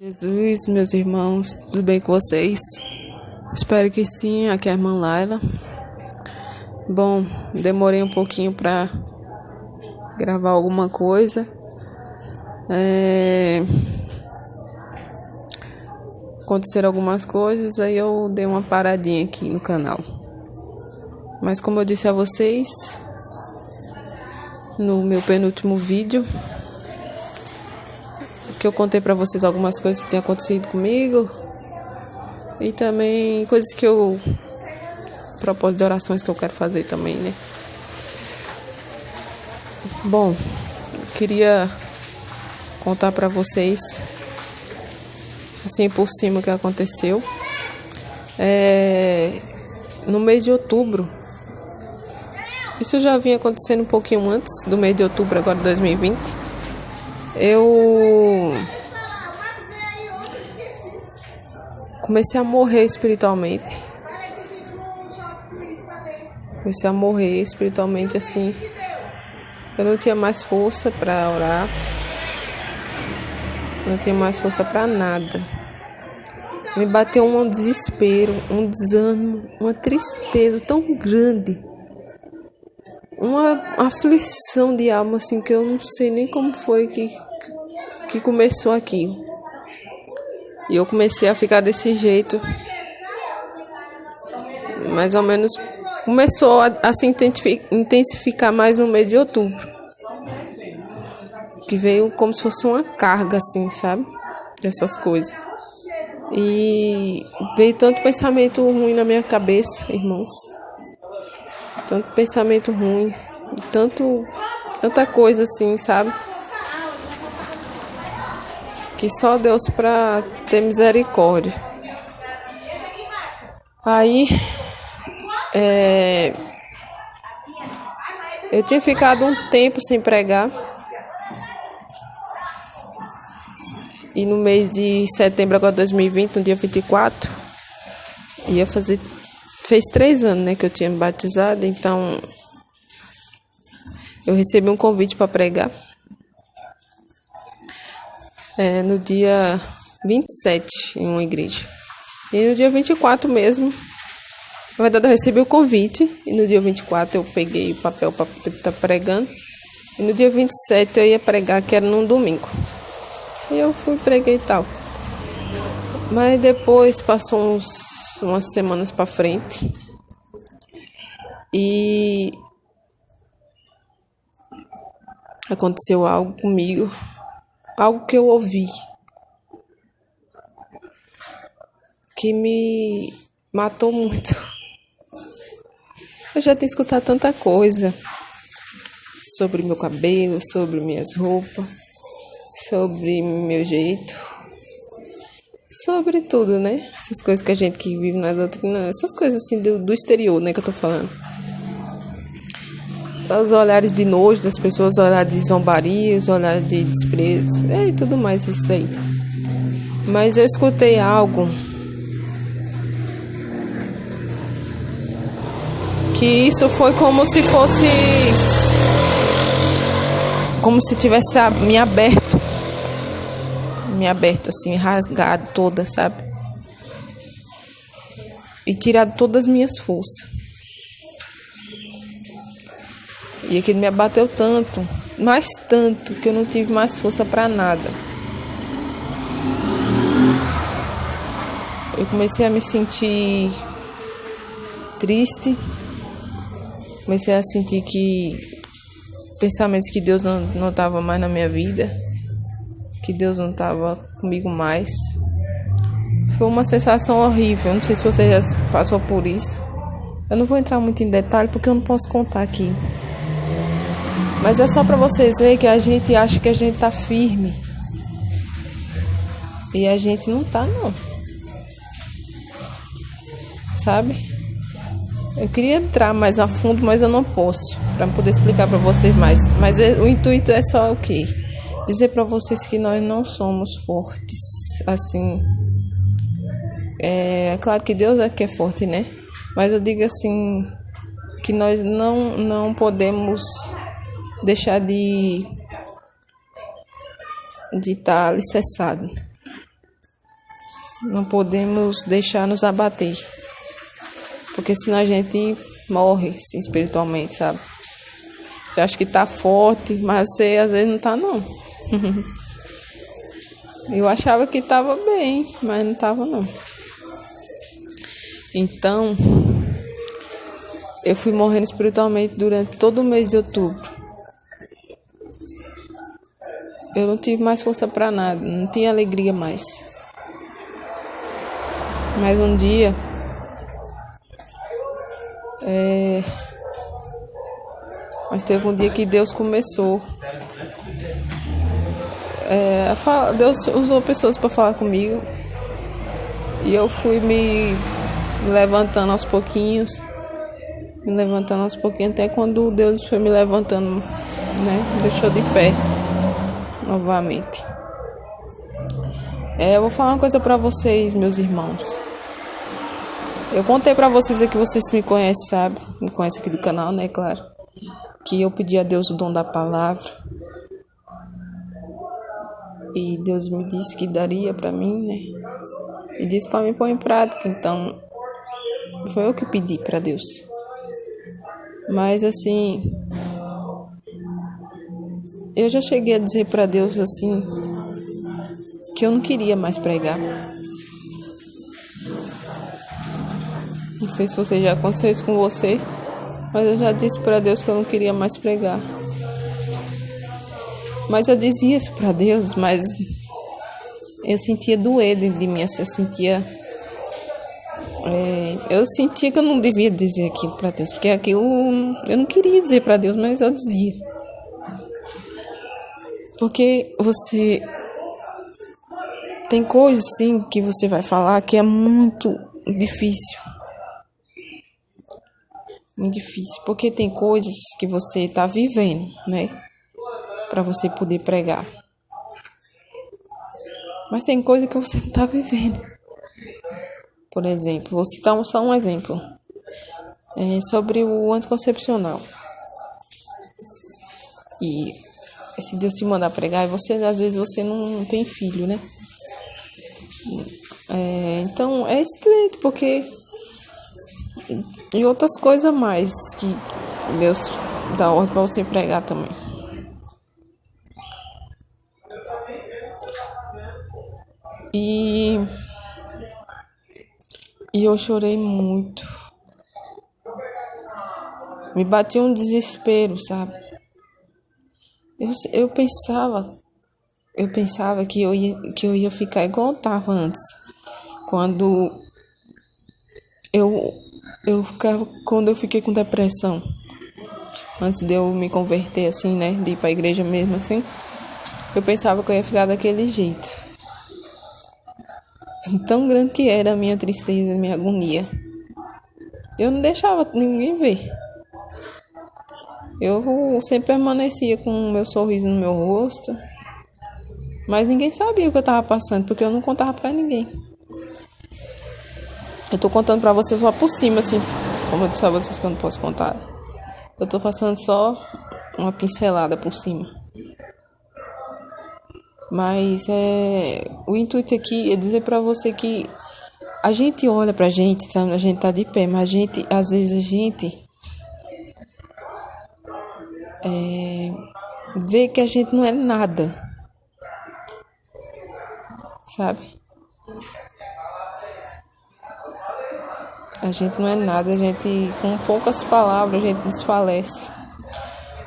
Jesus, meus irmãos, tudo bem com vocês? Espero que sim. Aqui é a irmã Laila. Bom, demorei um pouquinho para gravar alguma coisa. Aconteceram algumas coisas, aí eu dei uma paradinha aqui no canal. Mas como eu disse a vocês no meu penúltimo vídeo, que eu contei pra vocês algumas coisas que tem acontecido comigo e também coisas que eu propósito de orações que eu quero fazer também, né? Bom, queria contar pra vocês assim por cima o que aconteceu. No mês de outubro, isso já vinha acontecendo um pouquinho antes do mês de outubro agora de 2020. Eu comecei a morrer espiritualmente. Assim. Eu não tinha mais força para orar. Não tinha mais força para nada. Me bateu um desespero, um desânimo, uma tristeza tão grande. Uma aflição de alma, assim, que eu não sei nem como foi que começou aquilo. E eu comecei a ficar desse jeito. Mais ou menos começou a se intensificar mais no mês de outubro. Que veio como se fosse uma carga, assim, sabe? Dessas coisas. E veio tanto pensamento ruim na minha cabeça, irmãos. Tanto pensamento ruim, tanta coisa assim, sabe? Que só Deus pra ter misericórdia. Aí, eu tinha ficado um tempo sem pregar. E no mês de setembro agora de 2020, no dia 24, fez 3 anos, né, que eu tinha me batizado. Então, eu recebi um convite para pregar. No dia 27, em uma igreja. E no dia 24 mesmo, na verdade eu recebi o convite. E no dia 24 eu peguei o papel para estar pregando. E no dia 27 eu ia pregar, que era num domingo. E eu fui, preguei e tal. Mas depois passou umas semanas para frente. E aconteceu algo comigo. Algo que eu ouvi. Que me matou muito. Eu já tinha escutado tanta coisa. Sobre meu cabelo, sobre minhas roupas. Sobre meu jeito. Sobre tudo, né? Essas coisas que a gente que vive na doutrina. Essas coisas assim do exterior, né? Que eu tô falando. Os olhares de nojo das pessoas, os olhares de zombaria, os olhares de desprezo. E tudo mais isso daí. Mas eu escutei algo. Que isso foi como se fosse. Como se tivesse me aberto. Me aberto assim, rasgado toda, sabe? E tirado todas as minhas forças. E aquilo me abateu tanto, mais tanto, que eu não tive mais força pra nada. Eu comecei a me sentir triste. Comecei a sentir que pensamentos que Deus não estava mais na minha vida. Que Deus não estava comigo mais. Foi uma sensação horrível. Não sei se você já passou por isso. Eu não vou entrar muito em detalhe porque eu não posso contar aqui. Mas é só para vocês verem que a gente acha que a gente tá firme. E a gente não tá, não. Sabe? Eu queria entrar mais a fundo, mas eu não posso. Para poder explicar para vocês mais. Mas o intuito é só o quê? Dizer para vocês que nós não somos fortes, assim. É claro que Deus é que é forte, né? Mas eu digo assim, que nós não podemos deixar de estar alicerçado. não podemos deixar nos abater. Porque senão a gente morre assim, espiritualmente, sabe? Você acha que tá forte, mas você às vezes não tá, não. Eu achava que tava bem, mas não tava, não. Então, eu fui morrendo espiritualmente durante todo o mês de outubro. Eu não tive mais força pra nada, não tinha alegria mais. Mas um dia, mas teve um dia que Deus começou. Deus usou pessoas para falar comigo. E eu fui me levantando aos pouquinhos. Até quando Deus foi me levantando, né? Me deixou de pé novamente. Eu vou falar uma coisa para vocês, meus irmãos. Eu contei para vocês aqui, vocês me conhecem, sabe? Me conhecem aqui do canal, né? Claro. Que eu pedi a Deus o dom da palavra. E Deus me disse que daria para mim, né? E disse para mim pôr em prática. Então, foi eu que pedi para Deus. Mas assim, eu já cheguei a dizer para Deus assim, que eu não queria mais pregar. Não sei se já aconteceu isso com você, mas eu já disse para Deus que eu não queria mais pregar. Mas eu dizia isso para Deus, mas eu sentia doer dentro de mim, assim, eu sentia que eu não devia dizer aquilo para Deus, porque aquilo eu não queria dizer para Deus, mas eu dizia. Porque você tem coisas assim que você vai falar que é muito difícil. Muito difícil, porque tem coisas que você está vivendo, né? Para você poder pregar. Mas tem coisa que você não está vivendo. Por exemplo, vou citar só um exemplo. Sobre o anticoncepcional. E se Deus te mandar pregar, às vezes você não tem filho, né? Então é estreito, porque... E outras coisas mais que Deus dá ordem para você pregar também. E eu chorei muito. Me batia um desespero, sabe? Eu pensava que eu ia ficar igual eu tava antes. Quando eu fiquei com depressão. Antes de eu me converter assim, né? De ir pra igreja mesmo assim. Eu pensava que eu ia ficar daquele jeito. Tão grande que era a minha tristeza, a minha agonia. Eu não deixava ninguém ver. Eu sempre permanecia com o meu sorriso no meu rosto. Mas ninguém sabia o que eu tava passando, porque eu não contava pra ninguém. Eu tô contando pra vocês só por cima, assim. Como eu disse a vocês que eu não posso contar. Eu tô passando só uma pincelada por cima. Mas o intuito aqui é dizer pra você que a gente olha pra gente, sabe? A gente tá de pé, mas às vezes a gente vê que a gente não é nada, sabe? A gente não é nada, a gente, com poucas palavras, a gente desfalece.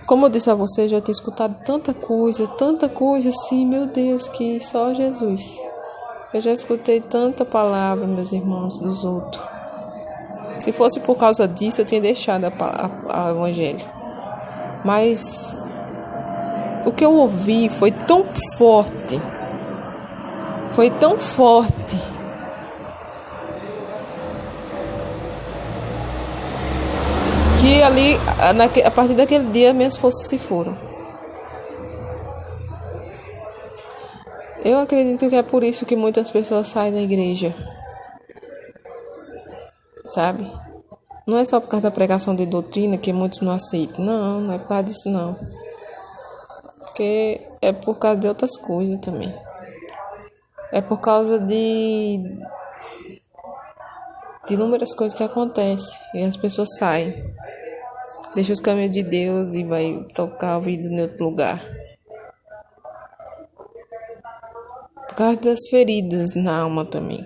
Como eu disse a você, eu já tenho escutado tanta coisa assim, meu Deus, que só Jesus. Eu já escutei tanta palavra, meus irmãos, dos outros. Se fosse por causa disso, eu tinha deixado o evangelho. Mas o que eu ouvi foi tão forte. Que ali, a partir daquele dia, minhas forças se foram. Eu acredito que é por isso que muitas pessoas saem da igreja. Sabe? Não é só por causa da pregação de doutrina que muitos não aceitam. Não é por causa disso, não. Porque é por causa de outras coisas também. É por causa de inúmeras coisas que acontecem e as pessoas saem. Deixa os caminhos de Deus e vai tocar a vida em outro lugar. Por causa das feridas na alma também.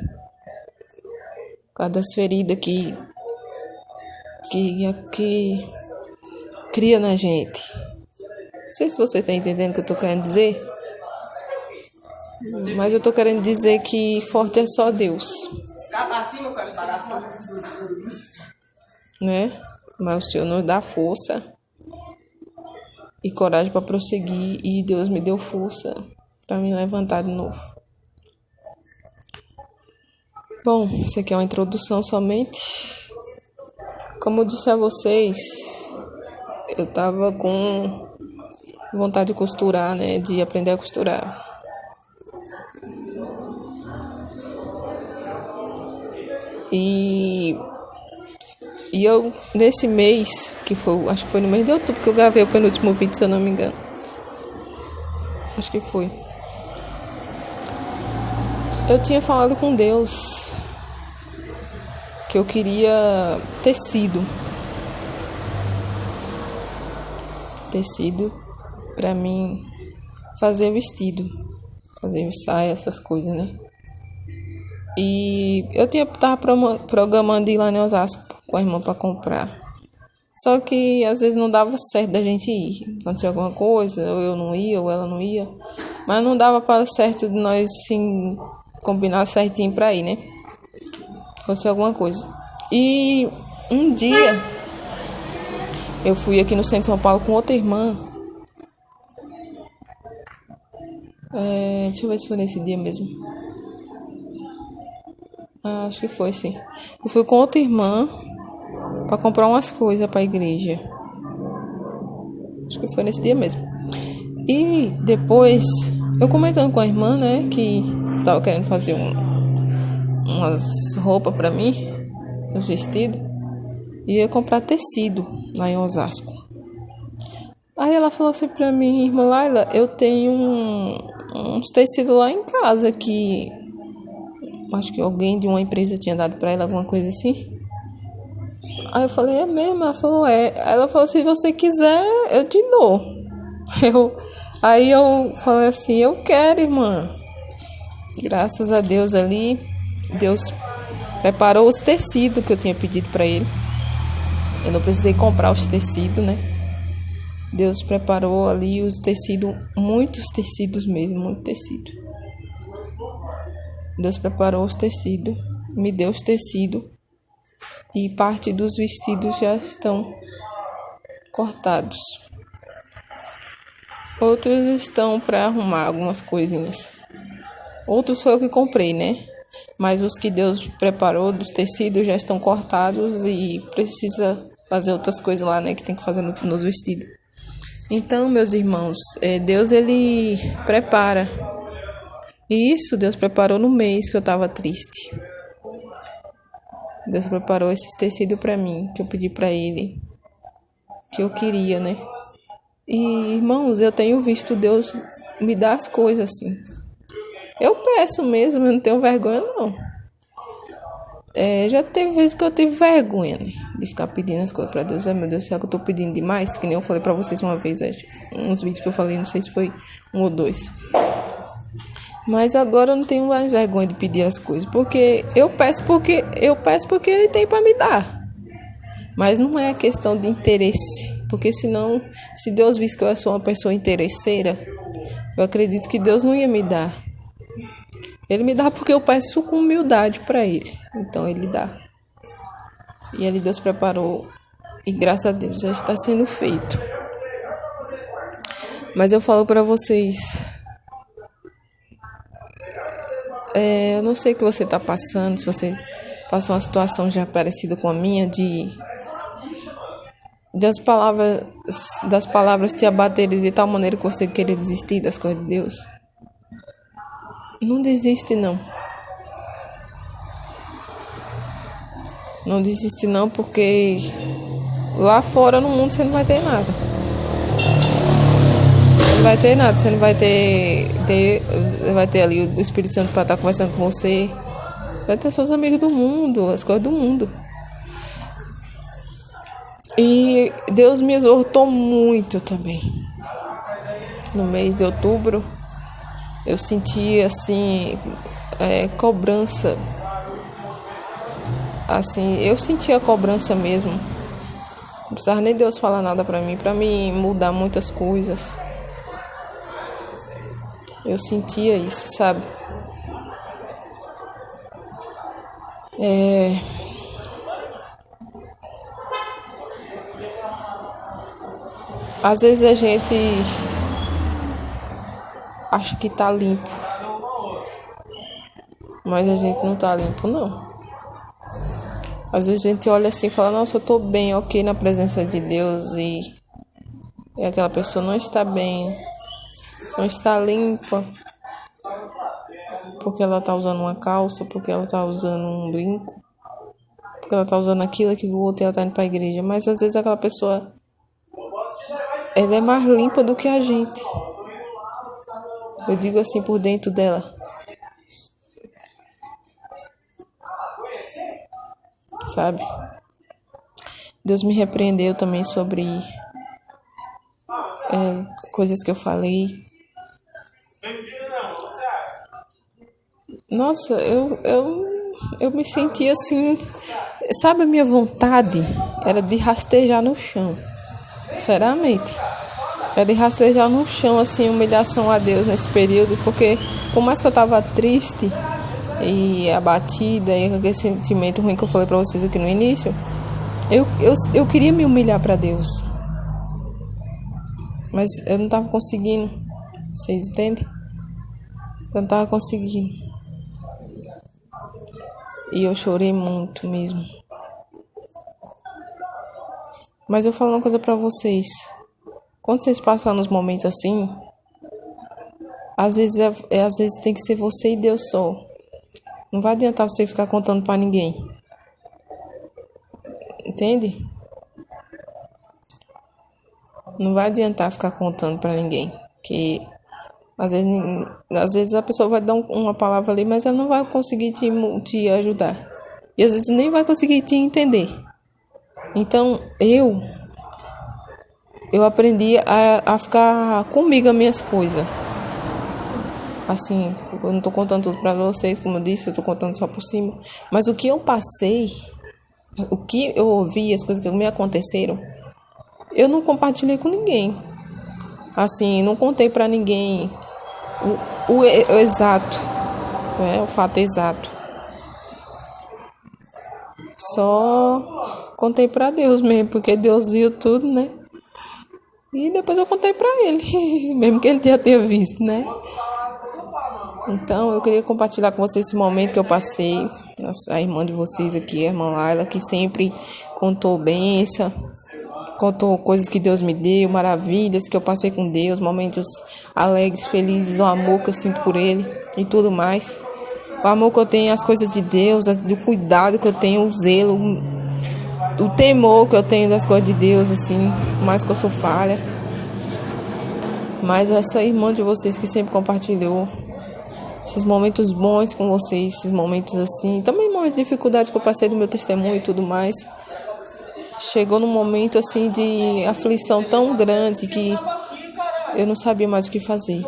Por causa das feridas que cria na gente. Não sei se você está entendendo o que eu estou querendo dizer. Mas eu estou querendo dizer que forte é só Deus. Né? Mas o Senhor nos dá força e coragem para prosseguir. E Deus me deu força para me levantar de novo. Bom, isso aqui é uma introdução somente. Como eu disse a vocês, eu tava com vontade de costurar, né? De aprender a costurar. E eu, nesse mês, que foi, acho que foi no mês de outubro que eu gravei o penúltimo vídeo, se eu não me engano. Acho que foi. Eu tinha falado com Deus que eu queria tecido pra mim fazer vestido, fazer saia, essas coisas, né? E eu tava programando ir lá em Osasco com a irmã pra comprar. Só que às vezes não dava certo da gente ir. Acontecia alguma coisa, ou eu não ia, ou ela não ia. Mas não dava para certo de nós sim combinar certinho pra ir, né? Aconteceu alguma coisa. E um dia eu fui aqui no centro de São Paulo com outra irmã. Deixa eu ver se foi nesse dia mesmo. Acho que foi, sim. Eu fui com outra irmã pra comprar umas coisas pra igreja. Acho que foi nesse dia mesmo. E depois, eu comentando com a irmã, né, que tava querendo fazer umas roupas pra mim, uns vestidos, e ia comprar tecido lá em Osasco. Aí ela falou assim pra mim: irmã Laila, eu tenho uns tecidos lá em casa que acho que alguém de uma empresa tinha dado pra ela, alguma coisa assim. Aí eu falei: é mesmo? Ela falou: é. Aí ela falou: se você quiser, eu te dou. Aí eu falei assim: eu quero, irmã. Graças a Deus ali, Deus preparou os tecidos que eu tinha pedido pra ele. Eu não precisei comprar os tecidos, né? Deus preparou ali os tecidos, muitos tecidos mesmo, muito tecido. Deus preparou os tecidos, me deu os tecidos e parte dos vestidos já estão cortados. Outros estão para arrumar algumas coisinhas. Outros foi o que comprei, né? Mas os que Deus preparou dos tecidos já estão cortados e precisa fazer outras coisas lá, né? Que tem que fazer nos vestidos. Então, meus irmãos, Deus, ele prepara. E isso Deus preparou no mês que eu estava triste. Deus preparou esses tecidos para mim, que eu pedi para ele, que eu queria, né? E, irmãos, eu tenho visto Deus me dar as coisas assim. Eu peço mesmo, eu não tenho vergonha, não. Já teve vezes que eu tive vergonha, né? De ficar pedindo as coisas para Deus. Ai, meu Deus, será que eu tô pedindo demais? Que nem eu falei para vocês uma vez, uns vídeos que eu falei, não sei se foi 1 ou 2. Mas agora eu não tenho mais vergonha de pedir as coisas, porque eu peço porque ele tem para me dar. Mas não é questão de interesse, porque senão, se Deus visse que eu sou uma pessoa interesseira, eu acredito que Deus não ia me dar. Ele me dá porque eu peço com humildade para ele, então ele dá. E ali Deus preparou e graças a Deus já está sendo feito. Mas eu falo para vocês, eu não sei o que você está passando, se você passou uma situação já parecida com a minha, das palavras te abaterem de tal maneira que você querer desistir das coisas de Deus. Não desiste, não. Não desiste, não, porque lá fora no mundo você não vai ter nada. vai ter nada, você não vai vai ter ali o Espírito Santo para estar conversando com você. Vai ter seus amigos do mundo, as coisas do mundo. E Deus me exortou muito também. No mês de outubro, eu senti assim, cobrança. Assim, eu sentia cobrança mesmo. Não precisava nem Deus falar nada pra mim mudar muitas coisas. Eu sentia isso, sabe? Às vezes a gente acha que tá limpo, mas a gente não tá limpo, não. Às vezes a gente olha assim e fala, nossa, eu tô bem, ok, na presença de Deus, e aquela pessoa não está bem, não está limpa, porque ela tá usando uma calça, porque ela tá usando um brinco, porque ela tá usando aquilo do outro e ela tá indo pra igreja. Mas às vezes aquela pessoa, ela é mais limpa do que a gente. Eu digo assim, por dentro dela. Sabe? Deus me repreendeu também sobre coisas que eu falei. Nossa, eu me senti assim. Sabe, a minha vontade era de rastejar no chão. Sinceramente. Era de rastejar no chão, assim, humilhação a Deus nesse período. Porque, por mais que eu tava triste e abatida, e com aquele sentimento ruim que eu falei pra vocês aqui no início, eu queria me humilhar pra Deus. Mas eu não tava conseguindo. Vocês entendem? Eu não tava conseguindo. E eu chorei muito mesmo. Mas eu falo uma coisa pra vocês. Quando vocês passam nos momentos assim, às vezes tem que ser você e Deus só. Não vai adiantar você ficar contando pra ninguém. Entende? Não vai adiantar ficar contando pra ninguém. Que às vezes a pessoa vai dar uma palavra ali, mas ela não vai conseguir te ajudar. E às vezes nem vai conseguir te entender. Então eu aprendi a ficar comigo as minhas coisas. Assim, eu não tô contando tudo pra vocês, como eu disse, eu tô contando só por cima. Mas o que eu passei, o que eu ouvi, as coisas que me aconteceram, eu não compartilhei com ninguém. Assim, não contei pra ninguém o exato, né? O fato exato. Só contei pra Deus mesmo, porque Deus viu tudo, né? E depois eu contei pra ele, mesmo que ele já tenha visto, né? Então, eu queria compartilhar com vocês esse momento que eu passei. A irmã de vocês aqui, a irmã Laila, que sempre contou bênção, contou coisas que Deus me deu, maravilhas que eu passei com Deus, momentos alegres, felizes, o amor que eu sinto por Ele e tudo mais. O amor que eu tenho às coisas de Deus, do cuidado que eu tenho, o zelo, o temor que eu tenho das coisas de Deus, assim, mais que eu sou falha. Mas essa irmã de vocês que sempre compartilhou esses momentos bons com vocês, esses momentos assim, também momentos de dificuldade que eu passei do meu testemunho e tudo mais, chegou num momento assim de aflição tão grande que eu não sabia mais o que fazer.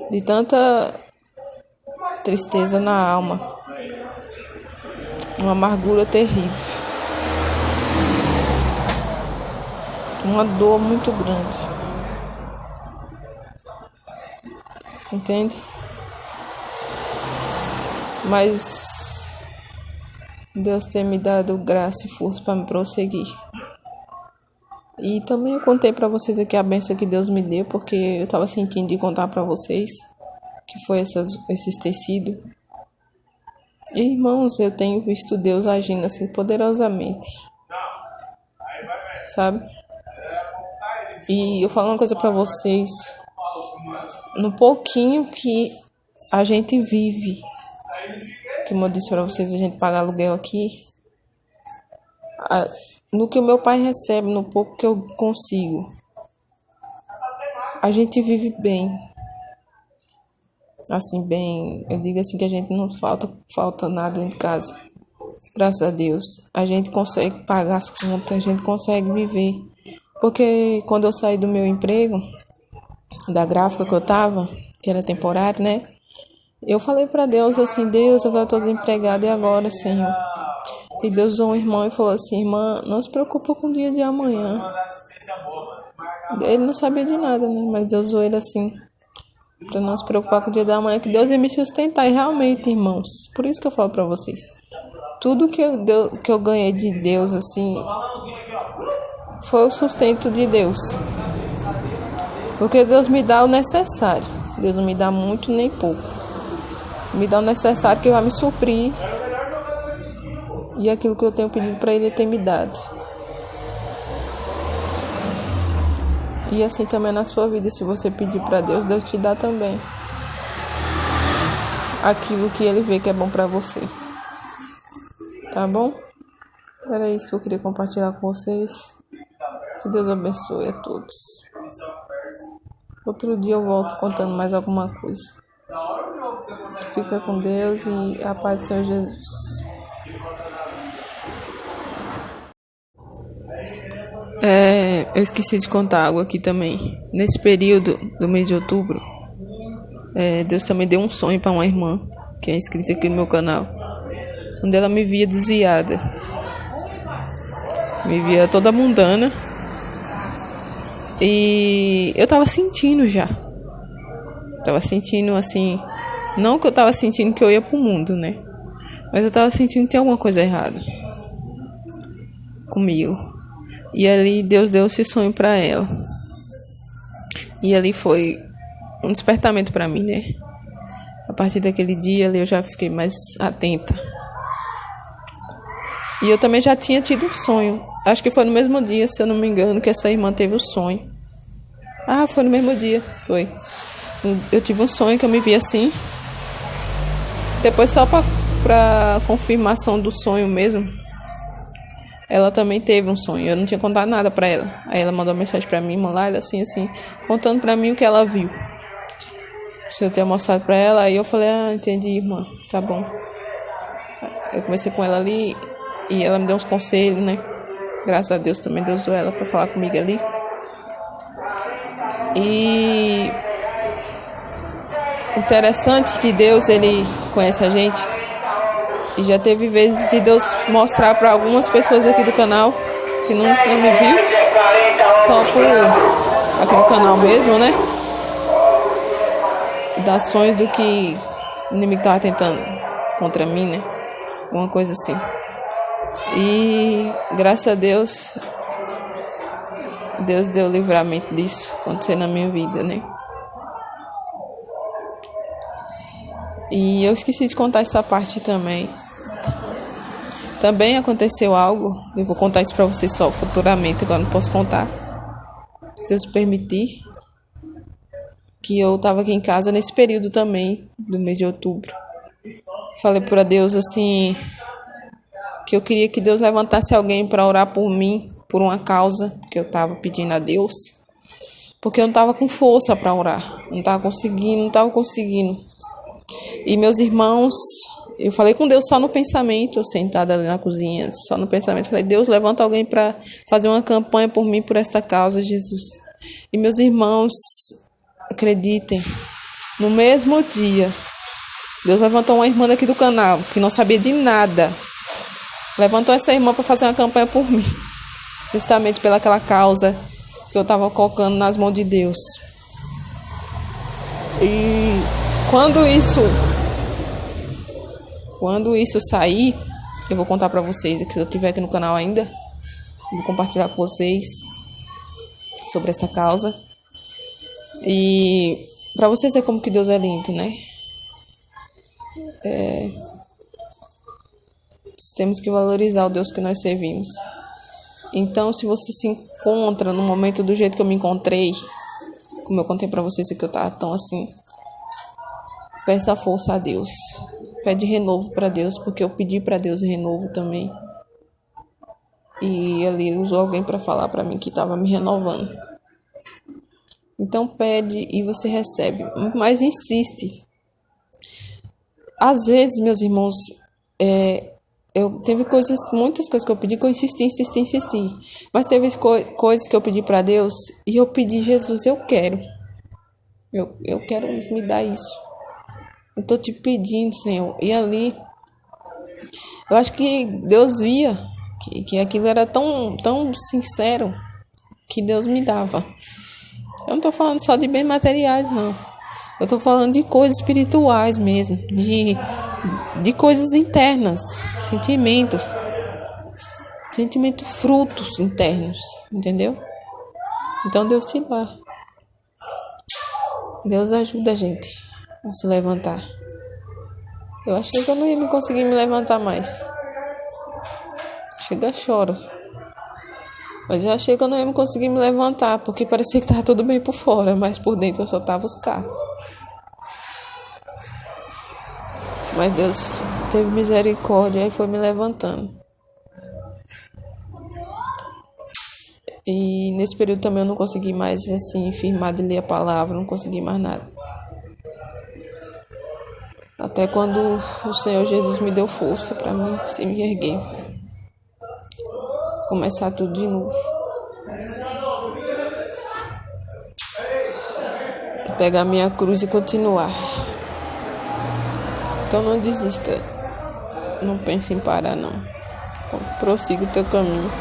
De tanta tristeza na alma, uma amargura terrível, uma dor muito grande. Entende? Mas Deus tem me dado graça e força para me prosseguir. E também eu contei para vocês aqui a bênção que Deus me deu, porque eu estava sentindo de contar para vocês, que foi esses tecidos. E, irmãos, eu tenho visto Deus agindo assim poderosamente, sabe? E eu falo uma coisa para vocês, no pouquinho que a gente vive, como eu disse para vocês, a gente paga aluguel aqui, no que o meu pai recebe, no pouco que eu consigo, a gente vive bem. Assim, bem, eu digo assim que a gente não falta nada dentro de casa. Graças a Deus. A gente consegue pagar as contas, a gente consegue viver. Porque quando eu saí do meu emprego, da gráfica que eu tava, que era temporário, né? Eu falei pra Deus assim, Deus, agora eu tô desempregada, e agora, Senhor? E Deus usou um irmão e falou assim, irmã, não se preocupa com o dia de amanhã. Ele não sabia de nada, né? Mas Deus usou ele assim, pra não se preocupar com o dia da manhã, que Deus ia me sustentar. E realmente, irmãos, por isso que eu falo pra vocês, tudo que eu ganhei de Deus, assim, foi o sustento de Deus. Porque Deus me dá o necessário. Deus não me dá muito nem pouco. Me dá o necessário que vai me suprir. E aquilo que eu tenho pedido para Ele tem me dado. E assim também na sua vida, se você pedir para Deus, Deus te dá também aquilo que Ele vê que é bom para você. Tá bom? Era isso que eu queria compartilhar com vocês. Que Deus abençoe a todos. Outro dia eu volto contando mais alguma coisa. Fica com Deus e a paz do Senhor Jesus. Eu esqueci de contar algo aqui também. Nesse período do mês de outubro, Deus também deu um sonho para uma irmã que é inscrita aqui no meu canal, onde ela me via desviada, me via toda mundana, e eu tava sentindo já. Tava sentindo assim, não que eu tava sentindo que eu ia pro mundo, né? Mas eu tava sentindo que tem alguma coisa errada comigo. E ali Deus deu esse sonho pra ela. E ali foi um despertamento pra mim, né? A partir daquele dia ali eu já fiquei mais atenta. E eu também já tinha tido um sonho. Acho que foi no mesmo dia, se eu não me engano, que essa irmã teve o sonho. Foi no mesmo dia, foi. Eu tive um sonho que eu me vi assim. Depois só pra confirmação do sonho mesmo, ela também teve um sonho. Eu não tinha contado nada pra ela. Aí ela mandou uma mensagem pra mim, lá, assim, contando pra mim o que ela viu. Se eu tinha mostrado pra ela, aí eu falei, entendi, irmã, tá bom. Eu conversei com ela ali e ela me deu uns conselhos, né? Graças a Deus também Deus usou ela pra falar comigo ali. E interessante que Deus, Ele conhece a gente. E já teve vezes de Deus mostrar para algumas pessoas aqui do canal que nunca me viu, só por aquele canal mesmo, né? E dar sonhos do que o inimigo estava tentando contra mim, né? Uma coisa assim. E graças a Deus, Deus deu livramento disso acontecer na minha vida, né? E eu esqueci de contar essa parte também. Também aconteceu algo, eu vou contar isso pra vocês só futuramente, agora não posso contar. Se Deus permitir, que eu tava aqui em casa nesse período também, do mês de outubro. Falei pra Deus assim, que eu queria que Deus levantasse alguém pra orar por mim, por uma causa que eu tava pedindo a Deus. Porque eu não tava com força pra orar, não tava conseguindo. E meus irmãos, eu falei com Deus só no pensamento, sentada ali na cozinha, só no pensamento. Falei, Deus, levanta alguém para fazer uma campanha por mim, por esta causa, Jesus. E meus irmãos, acreditem, no mesmo dia, Deus levantou uma irmã aqui do canal, que não sabia de nada. Levantou essa irmã para fazer uma campanha por mim, justamente pelaquela causa que eu estava colocando nas mãos de Deus. E quando isso sair, eu vou contar pra vocês, se eu estiver aqui no canal ainda, vou compartilhar com vocês sobre esta causa. E pra vocês ver como que Deus é lindo, né? Temos que valorizar o Deus que nós servimos. Então, se você se encontra no momento do jeito que eu me encontrei, como eu contei pra vocês que eu tava tão assim, peça força a Deus. Pede renovo para Deus, porque eu pedi para Deus renovo também. E ali ele usou alguém para falar para mim que estava me renovando. Então pede e você recebe, mas insiste. Às vezes, meus irmãos, teve muitas coisas que eu pedi que eu insisti. Mas teve coisas que eu pedi para Deus e eu pedi, Jesus, eu quero. Eu quero isso, me dá isso. Eu tô te pedindo, Senhor. E ali, eu acho que Deus via que aquilo era tão sincero que Deus me dava. Eu não tô falando só de bens materiais, não. Eu tô falando de coisas espirituais mesmo, de coisas internas, sentimentos, frutos internos, entendeu? Então Deus te dá. Deus ajuda a gente a se levantar. Eu achei que eu não ia conseguir me levantar mais. Chega, choro. Mas eu achei que eu não ia conseguir me levantar, porque parecia que estava tudo bem por fora, mas por dentro eu só tava os cacos. Mas Deus teve misericórdia e foi me levantando. E nesse período também eu não consegui mais, assim, firmar de ler a palavra, não consegui mais nada. Até quando o Senhor Jesus me deu força para mim se me erguer. Começar tudo de novo. Pegar minha cruz e continuar. Então não desista. Não pense em parar, não. Prossiga o teu caminho.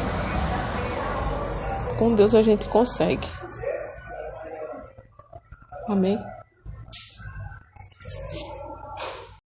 Com Deus a gente consegue. Amém?